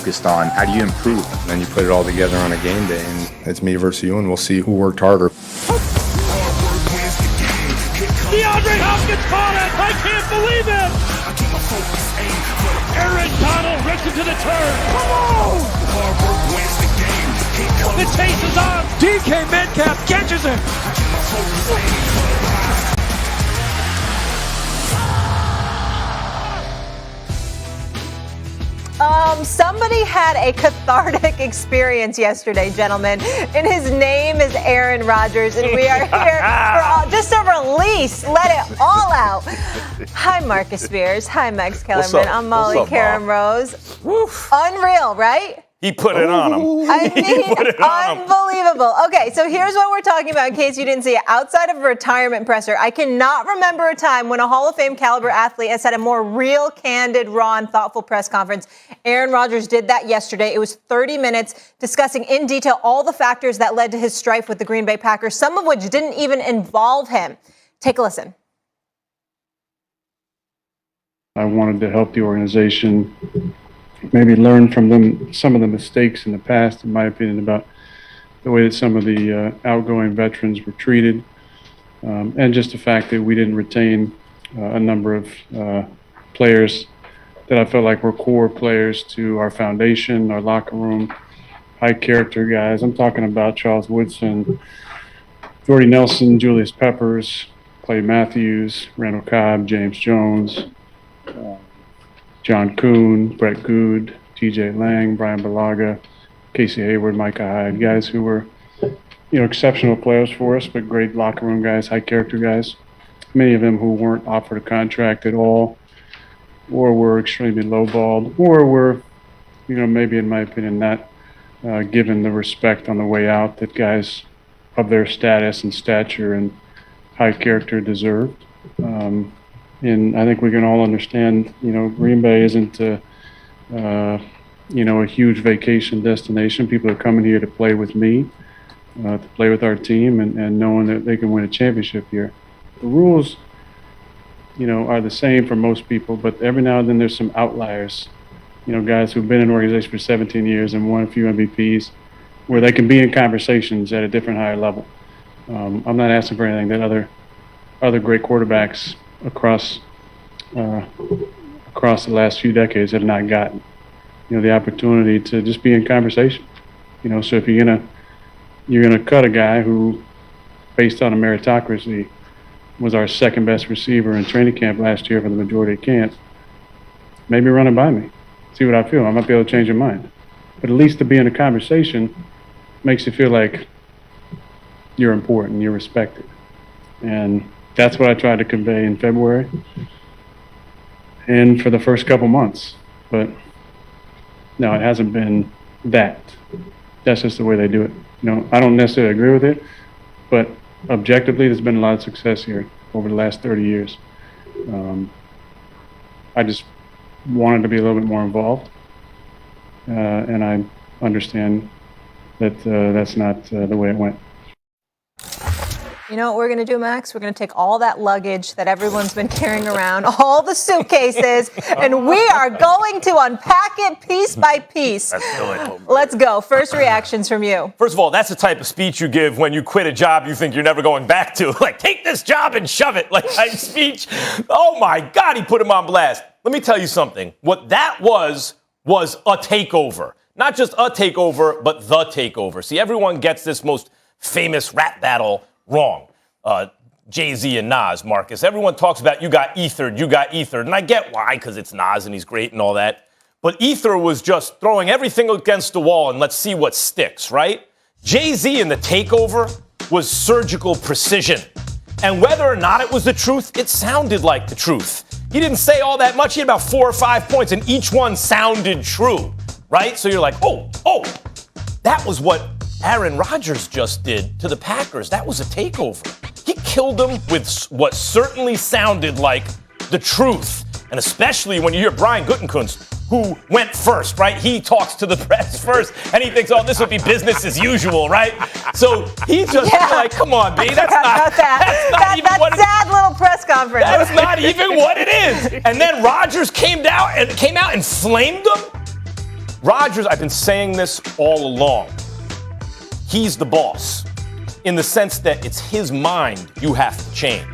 focused on? How do you improve? And then you put it all together on a game day, and it's me versus you, and we'll see who worked harder. DeAndre Hopkins caught it! I can't believe it! Aaron Donald rips into the turn. Come on! The chase is on. DK Metcalf catches it. Somebody had a cathartic experience yesterday, gentlemen, and his name is Aaron Rodgers, and we are here just to release, let it all out. Hi, Marcus Spears. Hi, Max Kellerman. I'm Molly Karen Rose. Woof. Unreal, right? He put it on him. I mean, unbelievable. Okay, so here's what we're talking about in case you didn't see it. Outside of a retirement presser, I cannot remember a time when a Hall of Fame caliber athlete has had a more real, candid, raw, and thoughtful press conference. Aaron Rodgers did that yesterday. It was 30 minutes discussing in detail all the factors that led to his strife with the Green Bay Packers, some of which didn't even involve him. Take a listen. I wanted to help the organization maybe learn from them some of the mistakes in the past, in my opinion, about the way that some of the outgoing veterans were treated, and just the fact that we didn't retain a number of players that I felt like were core players to our foundation, our locker room, high character guys. I'm talking about Charles Woodson, Jordy Nelson, Julius Peppers, Clay Matthews, Randall Cobb, James Jones, John Kuhn, Brett Good, T.J. Lang, Brian Balaga, Casey Hayward, Micah Hyde, guys who were, exceptional players for us, but great locker room guys, high character guys. Many of them who weren't offered a contract at all, or were extremely lowballed, or were, maybe in my opinion, not given the respect on the way out that guys of their status and stature and high character deserved. And I think we can all understand, Green Bay isn't, a huge vacation destination. People are coming here to play with me, to play with our team, and knowing that they can win a championship here. The rules, are the same for most people, but every now and then there's some outliers, guys who've been in an organization for 17 years and won a few MVPs, where they can be in conversations at a different higher level. I'm not asking for anything that other great quarterbacks across the last few decades have not gotten, the opportunity to just be in conversation. So if you're gonna cut a guy who, based on a meritocracy, was our second best receiver in training camp last year for the majority of camp, maybe run it by me, see what I feel. I might be able to change your mind, but at least to be in a conversation makes you feel like you're important, you're respected, and that's what I tried to convey in February and for the first couple months. But no, it hasn't been that. That's just the way they do it. I don't necessarily agree with it, but objectively, there's been a lot of success here over the last 30 years. I just wanted to be a little bit more involved, and I understand that that's not the way it went. You know what we're going to do, Max? We're going to take all that luggage that everyone's been carrying around, all the suitcases, and we are going to unpack it piece by piece. Let's go. First reactions from you. First of all, that's the type of speech you give when you quit a job you think you're never going back to. Like, take this job and shove it. Like, that speech. Oh, my God, he put him on blast. Let me tell you something. What that was a takeover. Not just a takeover, but the takeover. See, everyone gets this most famous rap battle wrong. Jay-Z and Nas, Marcus. Everyone talks about you got ethered. And I get why, because it's Nas and he's great and all that. But Ether was just throwing everything against the wall and let's see what sticks, right? Jay-Z in the takeover was surgical precision. And whether or not it was the truth, it sounded like the truth. He didn't say all that much. He had about 4 or 5 points and each one sounded true, right? So you're like, oh, that was what Aaron Rodgers just did to the Packers. That was a takeover. He killed them with what certainly sounded like the truth. And especially when you hear Brian Gutekunst, who went first, right? He talks to the press first, and he thinks, this will be business as usual, right? So he's just like, come on, B, that's not that sad little press conference. That's not even what it is. And then Rodgers came out and flamed them. Rodgers, I've been saying this all along. He's the boss in the sense that it's his mind you have to change.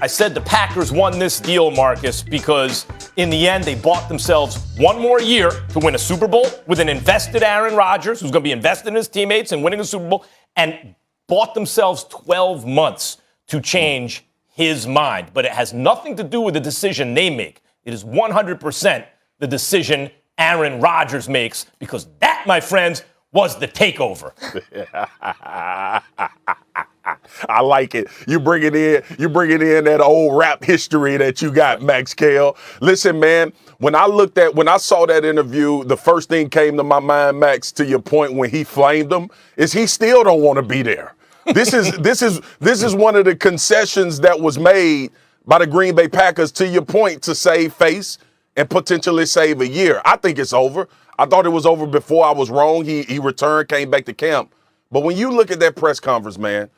I said the Packers won this deal, Marcus, because in the end, they bought themselves one more year to win a Super Bowl with an invested Aaron Rodgers, who's going to be invested in his teammates and winning a Super Bowl, and bought themselves 12 months to change his mind. But it has nothing to do with the decision they make. It is 100% the decision Aaron Rodgers makes, because that, my friends, was the takeover. I like it. You bring it in that old rap history that you got, Max Kell. Listen, man, when I saw that interview, the first thing came to my mind, Max, to your point when he flamed him, is he still don't want to be there. This is one of the concessions that was made by the Green Bay Packers, to your point, to save face and potentially save a year. I think it's over. I thought it was over before. I was wrong. He returned, came back to camp. But when you look at that press conference, man,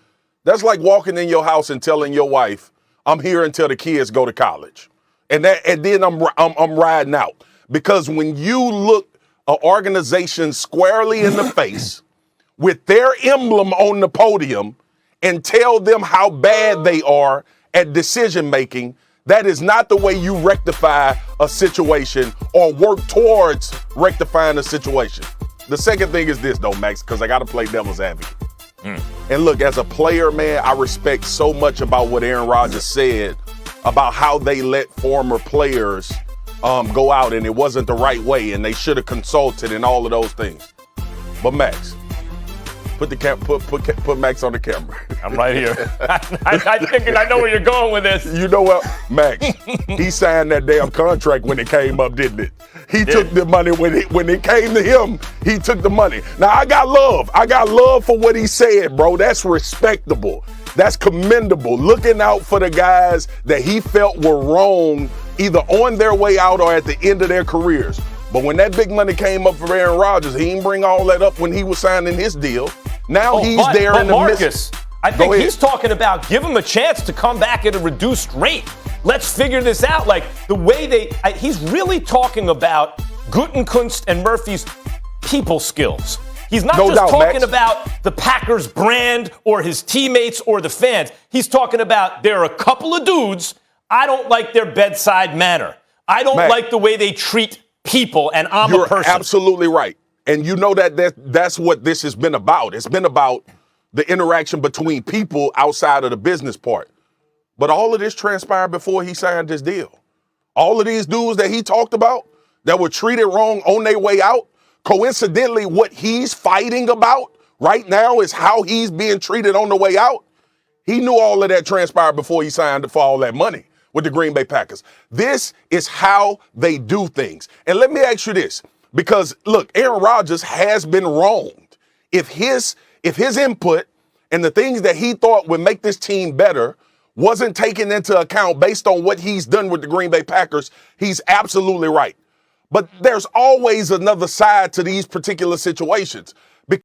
that's like walking in your house and telling your wife, "I'm here until the kids go to college," and then I'm riding out. Because when you look an organization squarely in the face with their emblem on the podium and tell them how bad they are at decision making, that is not the way you rectify a situation or work towards rectifying a situation. The second thing is this, though, Max, because I got to play devil's advocate. And look, as a player, man, I respect so much about what Aaron Rodgers said about how they let former players go out and it wasn't the right way and they should have consulted and all of those things. But Max, put Max on the camera. I'm right here. I figured I know where you're going with this. You know what, Max? He signed that damn contract when it came up, didn't it? He took the money when it came to him. He took the money. Now I got love for what he said, bro. That's respectable. That's commendable. Looking out for the guys that he felt were wrong, either on their way out or at the end of their careers. But when that big money came up for Aaron Rodgers, he didn't bring all that up when he was signing his deal. Now he's there in the Marcus, I think he's talking about give him a chance to come back at a reduced rate. Let's figure this out. Like the way he's really talking about Gutekunst and Murphy's people skills. He's not just talking about the Packers brand or his teammates or the fans. He's talking about there are a couple of dudes, I don't like their bedside manner. I don't like the way they treat people, and I'm a person. You're absolutely right. And you know that's what this has been about. It's been about the interaction between people outside of the business part. But all of this transpired before he signed this deal. All of these dudes that he talked about that were treated wrong on their way out, coincidentally, what he's fighting about right now is how he's being treated on the way out. He knew all of that transpired before he signed for all that money with the Green Bay Packers. This is how they do things. And let me ask you this, because look, Aaron Rodgers has been wronged. If his input and the things that he thought would make this team better wasn't taken into account based on what he's done with the Green Bay Packers, he's absolutely right. But there's always another side to these particular situations.